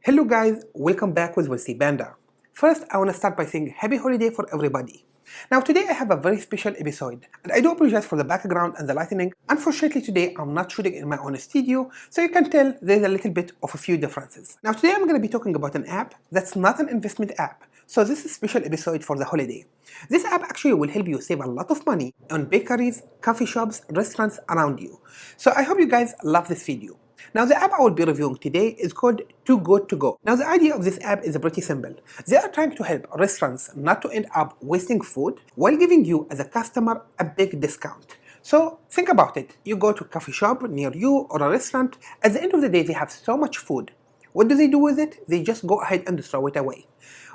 Hello guys, welcome back with We'll See Banda. First, I want to start by saying happy holiday for everybody. Now today I have a very special episode, and I do apologize for the background and the lighting. Unfortunately today I'm not shooting in my own studio, so you can tell there's a little bit of a few differences. Now today I'm going to be talking about an app that's not an investment app, so this is a special episode for the holiday. This app actually will help you save a lot of money on bakeries, coffee shops, restaurants around you. So I hope you guys love this video. Now the app I will be reviewing today is called Too Good To Go. Now the idea of this app is pretty simple. They are trying to help restaurants not to end up wasting food while giving you as a customer a big discount. So think about it. You go to a coffee shop near you or a restaurant. At the end of the day they have so much food. What do they do with it? They just go ahead and throw it away.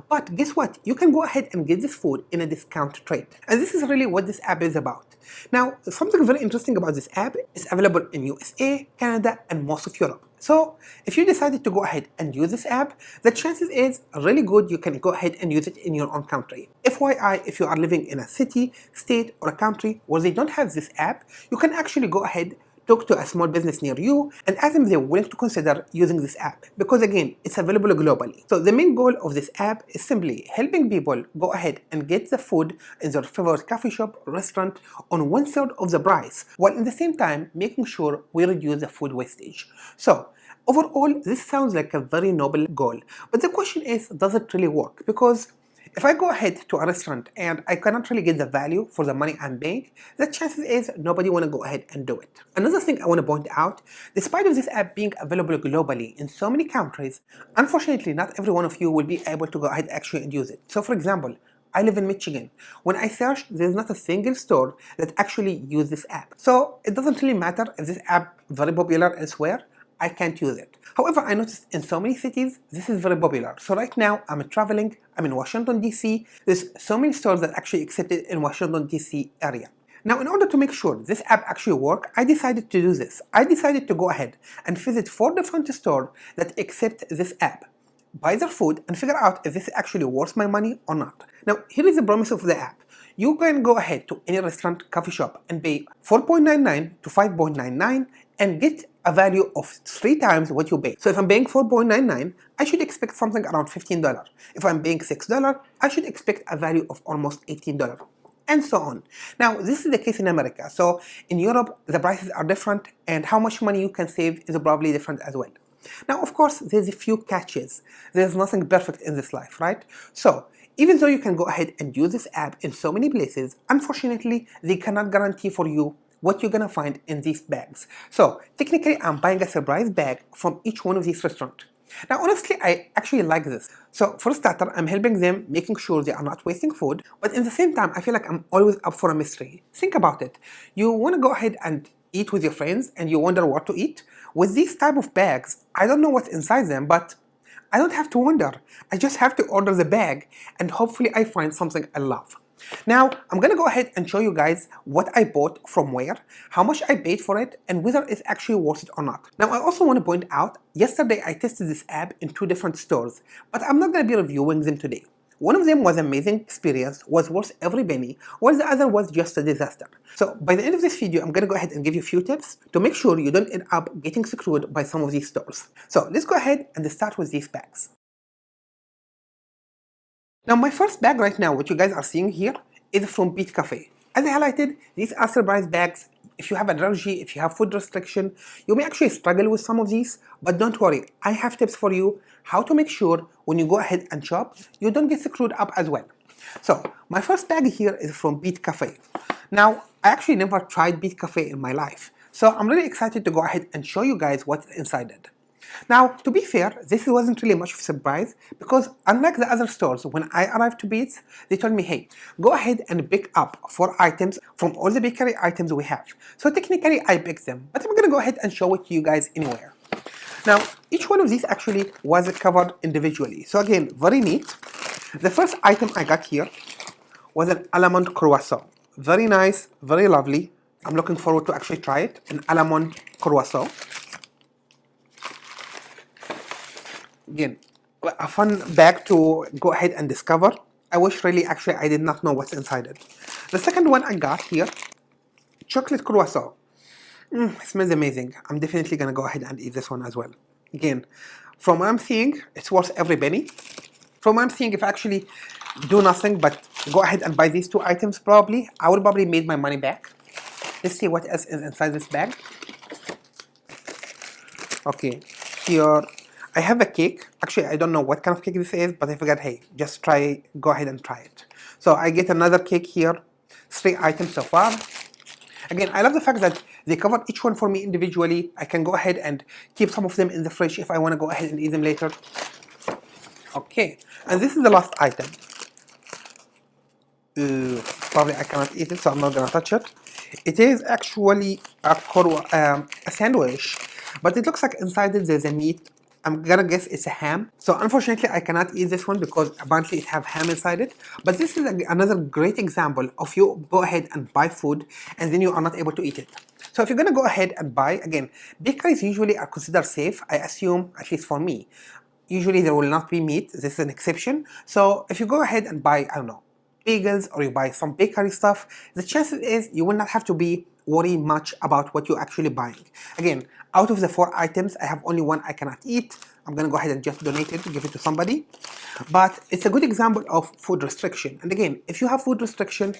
But guess what? You can go ahead and get this food in a discount trade. And this is really what this app is about. Now, something very interesting about this app is available in USA, Canada, and most of Europe. So, if you decided to go ahead and use this app, the chances is really good you can go ahead and use it in your own country. FYI, if you are living in a city, state, or a country where they don't have this app, you can actually go ahead, talk to a small business near you and ask them if they're willing to consider using this app, because again, it's available globally. So the main goal of this app is simply helping people go ahead and get the food in their favorite coffee shop or restaurant on 1/3 of the price, while at the same time making sure we reduce the food wastage. So overall, this sounds like a very noble goal, but the question is, does it really work? Because if I go ahead to a restaurant and I cannot really get the value for the money I'm paying, the chances is nobody want to go ahead and do it. Another thing I want to point out, despite of this app being available globally in so many countries, unfortunately not every one of you will be able to go ahead actually and use it. So for example, I live in Michigan. When I searched, there's not a single store that actually uses this app. So it doesn't really matter if this app is very popular elsewhere, I can't use it. However, I noticed in so many cities, this is very popular. So right now, I'm traveling, I'm in Washington, D.C. There's so many stores that actually accept it in Washington, D.C. area. Now, in order to make sure this app actually works, I decided to do this. I decided to go ahead and visit 4 different stores that accept this app, buy their food, and figure out if this is actually worth my money or not. Now, here is the promise of the app. You can go ahead to any restaurant, coffee shop and pay $4.99 to $5.99 and get a value of 3 times what you pay. So if I'm paying $4.99, I should expect something around $15. If I'm paying $6, I should expect a value of almost $18. And so on. Now, this is the case in America. So in Europe, the prices are different and how much money you can save is probably different as well. Now, of course, there's a few catches. There's nothing perfect in this life, right? So even though you can go ahead and use this app in so many places, unfortunately, they cannot guarantee for you what you're gonna find in these bags. So technically, I'm buying a surprise bag from each one of these restaurants. Now, honestly, I actually like this. So for starter, I'm helping them, making sure they are not wasting food, but in the same time, I feel like I'm always up for a mystery. Think about it. You wanna go ahead and eat with your friends and you wonder what to eat. With these type of bags, I don't know what's inside them, but I don't have to wonder. I just have to order the bag and hopefully I find something I love. Now, I'm gonna go ahead and show you guys what I bought from where, how much I paid for it, and whether it's actually worth it or not. Now, I also want to point out, yesterday I tested this app in 2 different stores, but I'm not gonna be reviewing them today. One of them was an amazing experience, was worth every penny, while the other was just a disaster. So by the end of this video, I'm gonna go ahead and give you a few tips to make sure you don't end up getting screwed by some of these stores. So let's go ahead and start with these bags. Now my first bag right now, what you guys are seeing here, is from Peet Cafe. As I highlighted, these are surprise bags. If you have an allergy, if you have food restriction, you may actually struggle with some of these, but don't worry, I have tips for you how to make sure when you go ahead and shop, you don't get screwed up as well. So my first bag here is from Peet Cafe. Now, I actually never tried Peet Cafe in my life, so I'm really excited to go ahead and show you guys what's inside it. Now, to be fair, this wasn't really much of a surprise because unlike the other stores, when I arrived to Peet's, they told me, hey, go ahead and pick up 4 items from all the bakery items we have. So technically, I picked them, but I'm gonna go ahead and show it to you guys anywhere. Now, each one of these actually was covered individually. So again, very neat. The first item I got here was an almond croissant. Very nice, very lovely. I'm looking forward to actually try it, an almond croissant. Again, a fun bag to go ahead and discover. I wish really actually I did not know what's inside it. The second one I got here, chocolate croissant. It smells amazing. I'm definitely gonna go ahead and eat this one as well. Again, from what I'm seeing, it's worth every penny. From what I'm seeing, if I actually do nothing but go ahead and buy these two items, probably, I would probably made my money back. Let's see what else is inside this bag. Okay, here I have a cake. Actually, I don't know what kind of cake this is, but I figured, hey, just try, go ahead and try it. So I get another cake here, 3 items so far. Again, I love the fact that they covered each one for me individually. I can go ahead and keep some of them in the fridge if I want to go ahead and eat them later. Okay, and this is the last item. Probably I cannot eat it, so I'm not gonna touch it. It is actually a sandwich, but it looks like inside it there's a meat. I'm gonna guess it's a ham. So unfortunately I cannot eat this one because apparently it have ham inside it. But this is another great example of you go ahead and buy food and then you are not able to eat it. So if you're gonna go ahead and buy, again, bakeries usually are considered safe, I assume, at least for me. Usually there will not be meat, this is an exception. So if you go ahead and buy, I don't know, bagels or you buy some bakery stuff, the chances is you will not have to be worried much about what you're actually buying. Again, out of the 4 items, I have only 1 I cannot eat. I'm gonna go ahead and just donate it, give it to somebody. But it's a good example of food restriction. And again, if you have food restriction,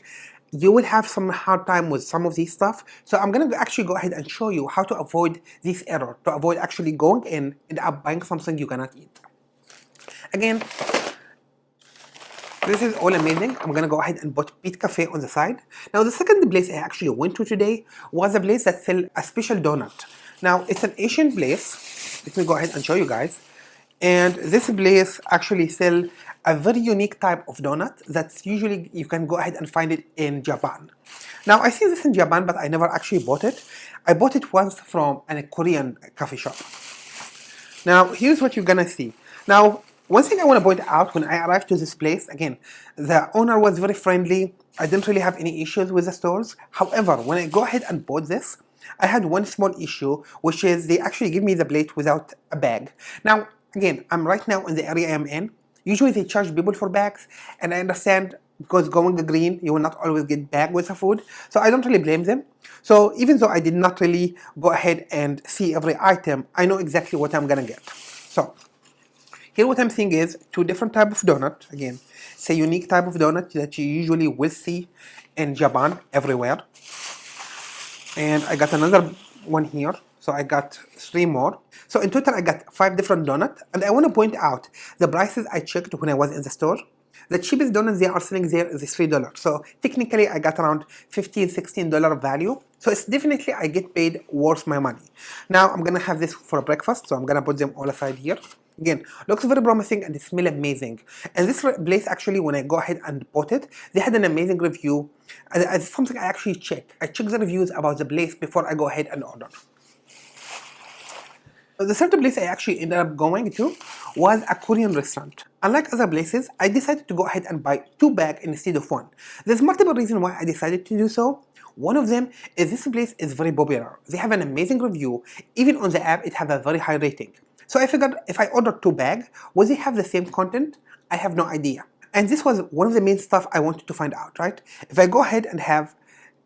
you will have some hard time with some of these stuff. So I'm gonna actually go ahead and show you how to avoid this error, to avoid actually going in and buying something you cannot eat. Again, this is all amazing. I'm gonna go ahead and put Peet Cafe on the side. Now the second place I actually went to today was a place that sells a special donut. Now it's an Asian place. Let me go ahead and show you guys. And this place actually sells a very unique type of donut that's usually you can go ahead and find it in Japan. Now I see this in Japan, but I never actually bought it. I bought it once from a Korean coffee shop. Now here's what you're gonna see. Now one thing I want to point out, when I arrived to this place, again, the owner was very friendly. I didn't really have any issues with the stores. However, when I go ahead and bought this, I had one small issue, which is they actually give me the plate without a bag. Now, again, I'm right now in the area I'm in. Usually they charge people for bags, and I understand because going green, you will not always get bag with the food. So I don't really blame them. So even though I did not really go ahead and see every item, I know exactly what I'm gonna get. So here what I'm seeing is 2 different types of donut. Again, it's a unique type of donut that you usually will see in Japan everywhere. And I got another one here. So I got 3 more. So in total I got 5 different donuts. And I want to point out the prices I checked when I was in the store. The cheapest donut they are selling there is $3. So technically I got around $15, $16 value. So it's definitely I get paid worth my money. Now I'm gonna have this for breakfast. So I'm gonna put them all aside here. Again, looks very promising and it smells amazing. And this place actually, when I go ahead and bought it, they had an amazing review. And it's something I actually check. I check the reviews about the place before I go ahead and order. The third place I actually ended up going to was a Korean restaurant. Unlike other places, I decided to go ahead and buy 2 bags instead of 1. There's multiple reasons why I decided to do so. One of them is this place is very popular. They have an amazing review. Even on the app, it has a very high rating. So I figured if I order 2 bags, will they have the same content? I have no idea. And this was one of the main stuff I wanted to find out, right? If I go ahead and have,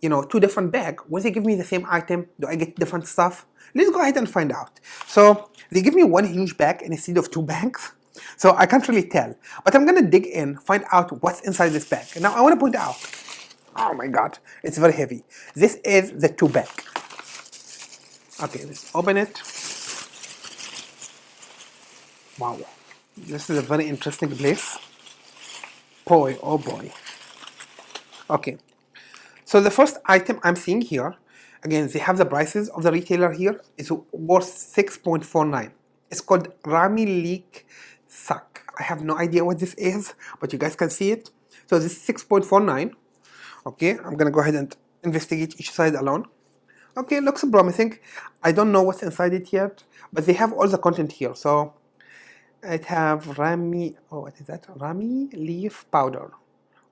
2 different bags, will they give me the same item? Do I get different stuff? Let's go ahead and find out. So they give me 1 huge bag instead of 2 bags. So I can't really tell. But I'm gonna dig in, find out what's inside this bag. Now I want to point out, oh my god, it's very heavy. This is the 2 bag. Okay, let's open it. Wow, this is a very interesting place. Boy, oh boy. Okay, so the first item I'm seeing here, again, they have the prices of the retailer here. It's worth $6.49. It's called Rami Leek Sak. I have no idea what this is, but you guys can see it. So this is $6.49. Okay, I'm gonna go ahead and investigate each side alone. Okay, looks promising. I don't know what's inside it yet, but they have all the content here. So it have Rami, oh, what is that? Rami leaf powder,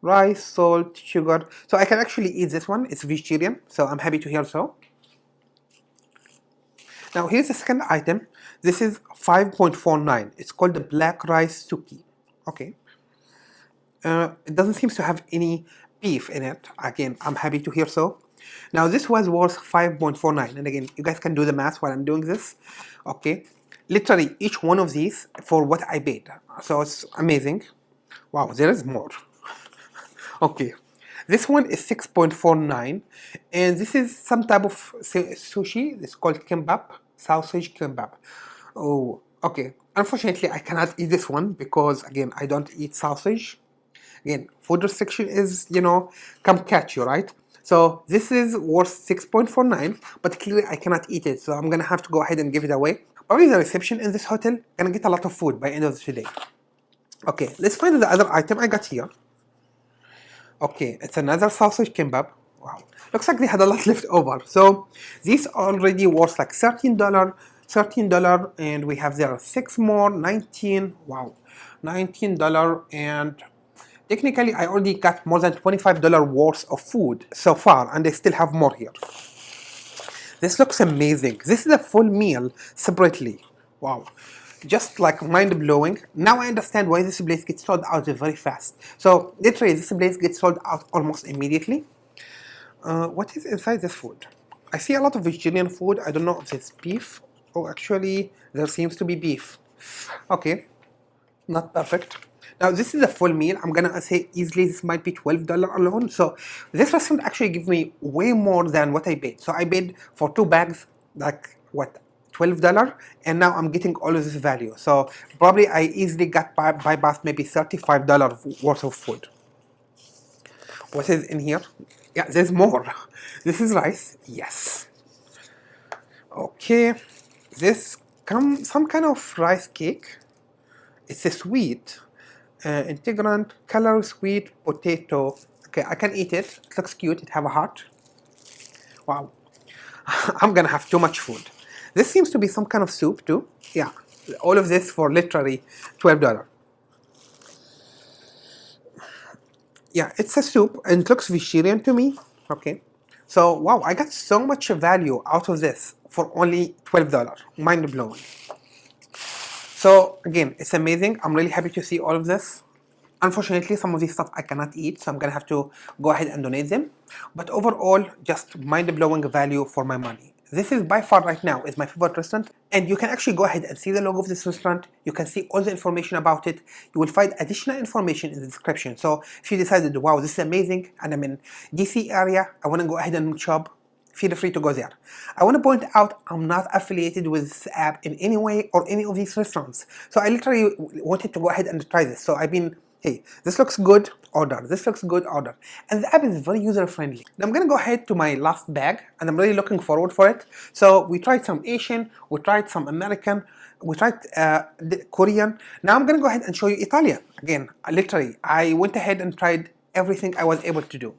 rice, salt, sugar. So I can actually eat this one. It's vegetarian, so I'm happy to hear so. Now here's the second item. This is 5.49. It's called the black rice suki. Okay. It doesn't seem to have any beef in it. Again, I'm happy to hear so. Now this was worth 5.49, and again, you guys can do the math while I'm doing this. Okay. literally each one of these for what I paid. So it's amazing. Wow, there is more. Okay, this one is 6.49, and this is some type of sushi. It's called kimbap, sausage kimbap. Oh, okay. Unfortunately, I cannot eat this one because again, I don't eat sausage. Again, food restriction is, come catch you, right? So this is worth 6.49, but clearly I cannot eat it, so I'm gonna have to go ahead and give it away. Probably the reception in this hotel gonna get a lot of food by end of the day. Okay, let's find the other item I got here. Okay, it's another sausage kimbap. Wow, looks like they had a lot left over. So these already worth like $13, and we have there 6 more, 19. Wow, $19, and technically I already got more than $25 worth of food so far, and I still have more here. This looks amazing. This is a full meal separately. Wow. Just like mind-blowing. Now I understand why this place gets sold out very fast. So literally this place gets sold out almost immediately. What is inside this food? I see a lot of vegetarian food. I don't know if it's beef. Oh, actually there seems to be beef. Okay, not perfect. Now this is a full meal. I'm gonna say easily this might be $12 alone. So this restaurant actually gives me way more than what I paid. So I paid for 2 bags, like what, $12, and now I'm getting all of this value. So probably I easily got bypassed maybe $35 worth of food. What is in here? Yeah, there's more. This is rice. Yes. Okay. This some kind of rice cake. It's a sweet, integrant, color sweet potato. Okay, I can eat it. It looks cute. It have a heart. Wow. I'm gonna have too much food. This seems to be some kind of soup too. Yeah, all of this for literally $12. Yeah, it's a soup and it looks vegetarian to me. Okay, so wow, I got so much value out of this for only $12. Mind blowing. So again, it's amazing. I'm really happy to see all of this. Unfortunately, some of this stuff I cannot eat, so I'm gonna have to go ahead and donate them. But overall, just mind-blowing value for my money. This is by far right now is my favorite restaurant, and you can actually go ahead and see the logo of this restaurant. You can see all the information about it. You will find additional information in the description. So if you decided, wow, this is amazing, and I'm in DC area, I wanna go ahead and shop, feel free to go there. I want to point out I'm not affiliated with this app in any way or any of these restaurants. So I literally wanted to go ahead and try this. So I've been, hey, this looks good, order. This looks good, order. And the app is very user friendly. Now I'm going to go ahead to my last bag, and I'm really looking forward for it. So we tried some Asian, we tried some American, we tried Korean. Now I'm going to go ahead and show you Italian. Again, literally, I went ahead and tried everything I was able to do.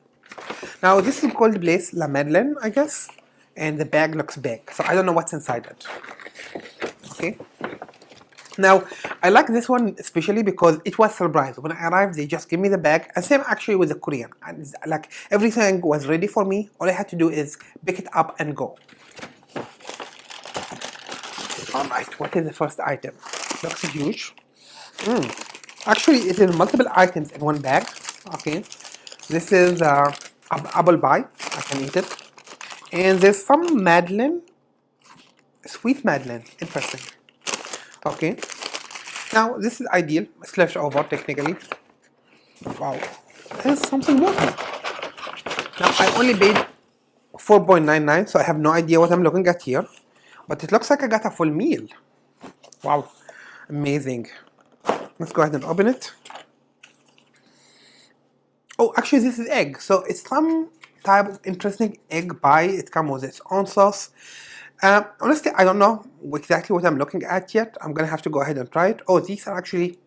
Now this is called place La Madeleine, I guess, and the bag looks big, so I don't know what's inside it. Okay. Now I like this one especially because it was surprise. When I arrived, they just gave me the bag, and same actually with the Korean. And like everything was ready for me. All I had to do is pick it up and go. All right, what is the first item? Looks huge. Actually, it is multiple items in one bag. Okay. This is apple pie. I can eat it. And there's some Madeleine, sweet Madeleine. Interesting. Okay. Now this is ideal. It's leftover technically. Wow. There's something more here. Now I only paid $4.99, so I have no idea what I'm looking at here. But it looks like I got a full meal. Wow. Amazing. Let's go ahead and open it. Oh, actually this is egg. So it's some type of interesting egg pie. It comes with its own sauce. Honestly, I don't know exactly what I'm looking at yet. I'm gonna have to go ahead and try it. Oh, these are actually,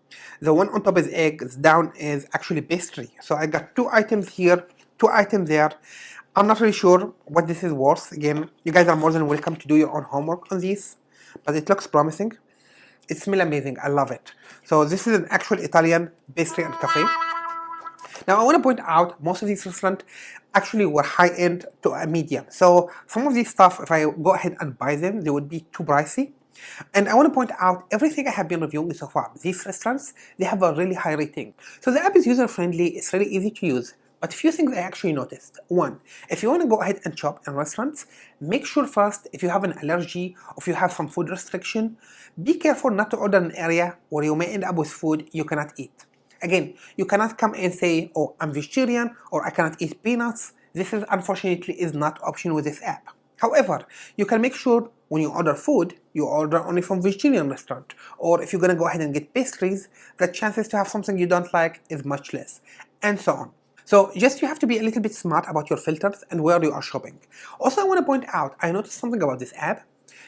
the one on top is egg, it's down is actually pastry. So I got 2 items here, 2 items there. I'm not really sure what this is worth. Again, you guys are more than welcome to do your own homework on these, but it looks promising. It smells amazing. I love it. So this is an actual Italian pastry and cafe. Now I want to point out most of these restaurants actually were high-end to a medium. So some of these stuff, if I go ahead and buy them, they would be too pricey. And I want to point out everything I have been reviewing so far. These restaurants, they have a really high rating. So the app is user-friendly, it's really easy to use. But few things I actually noticed. One, if you want to go ahead and shop in restaurants, make sure first if you have an allergy or if you have some food restriction, be careful not to order an area where you may end up with food you cannot eat. Again, you cannot come and say, oh, I'm vegetarian or I cannot eat peanuts. This is unfortunately is not option with this app. However, you can make sure when you order food, you order only from vegetarian restaurant. Or if you're gonna go ahead and get pastries, the chances to have something you don't like is much less, and so on. So just you have to be a little bit smart about your filters and where you are shopping. Also, I want to point out, I noticed something about this app.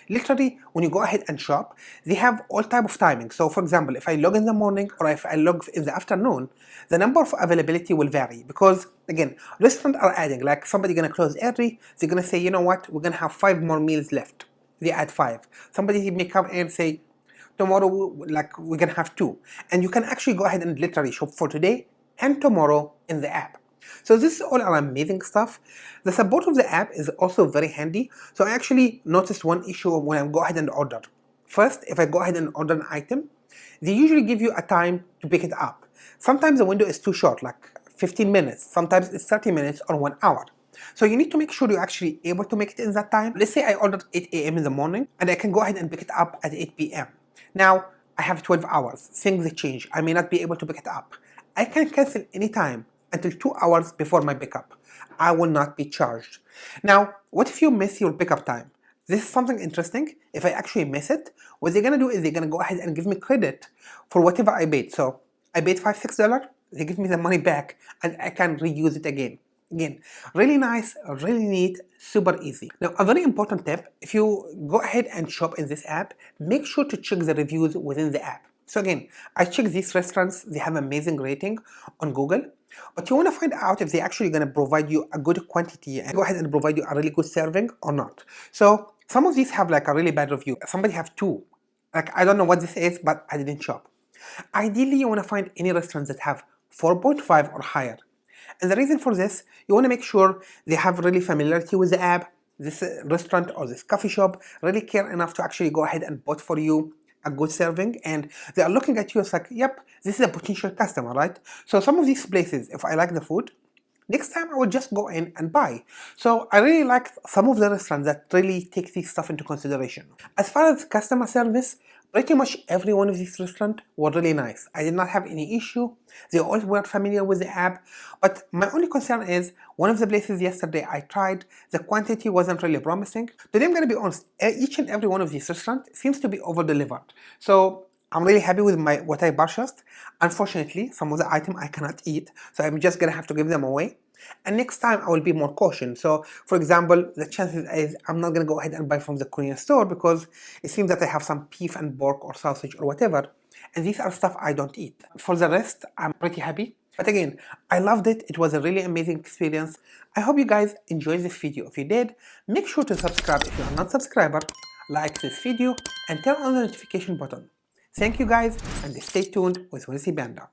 Literally, when you go ahead and shop, they have all type of timing. So for example, if I log in the morning or if I log in the afternoon, the number of availability will vary because again, restaurants are adding, like somebody gonna close early, they're gonna say, you know what, we're gonna have 5 more meals left. They add 5. Somebody may come and say, tomorrow, like we're gonna have 2. And you can actually go ahead and literally shop for today and tomorrow in the app. So this is all amazing stuff. The support of the app is also very handy. So I actually noticed one issue when I go ahead and order. First, if I go ahead and order an item, they usually give you a time to pick it up. Sometimes the window is too short, like 15 minutes. Sometimes it's 30 minutes or 1 hour. So you need to make sure you're actually able to make it in that time. Let's say I ordered 8 a.m. in the morning and I can go ahead and pick it up at 8 p.m. Now, I have 12 hours. Things change. I may not be able to pick it up. I can cancel anytime until 2 hours before my pickup. I will not be charged. Now, what if you miss your pickup time? This is something interesting. If I actually miss it, what they're gonna do is they're gonna go ahead and give me credit for whatever I paid. So I paid $5-6, they give me the money back and I can reuse it again. Again, really nice, really neat, super easy. Now, a very important tip, if you go ahead and shop in this app, make sure to check the reviews within the app. So again, I checked these restaurants, they have amazing rating on Google, but you want to find out if they're actually going to provide you a good quantity and go ahead and provide you a really good serving or not. So some of these have like a really bad review. Somebody have 2. Like, I don't know what this is, but I didn't shop. Ideally, you want to find any restaurants that have 4.5 or higher. And the reason for this, you want to make sure they have really familiarity with the app, this restaurant or this coffee shop really care enough to actually go ahead and bot for you a good serving, and they are looking at you as like, yep, this is a potential customer, right? So some of these places, if I like the food, next time I will just go in and buy. So I really like some of the restaurants that really take this stuff into consideration. As far as customer service, pretty much every one of these restaurants were really nice. I did not have any issue. They all were familiar with the app. But my only concern is, one of the places yesterday I tried, the quantity wasn't really promising. Today I'm going to be honest, each and every one of these restaurants seems to be over-delivered. So I'm really happy with what I purchased. Unfortunately, some of the items I cannot eat, so I'm just going to have to give them away. And next time I will be more cautious. So for example, the chances is I'm not going to go ahead and buy from the Korean store because it seems that I have some beef and pork or sausage or whatever, and these are stuff I don't eat. For the rest, I'm pretty happy. But again, I loved it. It was a really amazing experience. I hope you guys enjoyed this video. If you did, make sure to subscribe if you are not a subscriber, like this video, and turn on the notification button. Thank you guys, and stay tuned with Viewnna.